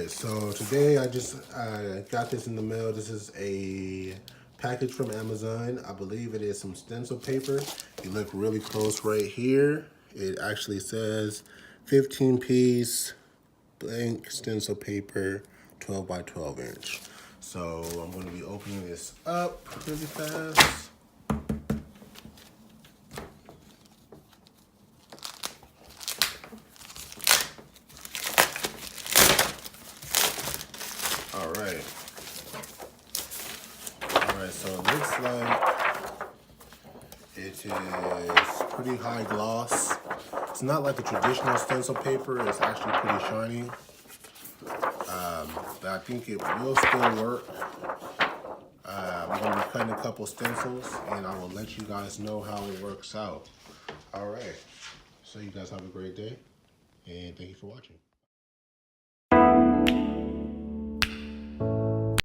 right, so today I just got this in the mail. This is a package from Amazon. I believe it is some stencil paper. You look really close right here. It actually says 15 piece blank stencil paper, 12 by 12 inch. So I'm going to be opening this up really fast. All right, so it looks like it is pretty high gloss. It's not like a traditional stencil paper. It's actually pretty shiny. But I think it will still work. I'm going to be cutting a couple stencils, and I will let you guys know how it works out. All right. So you guys have a great day, and thank you for watching.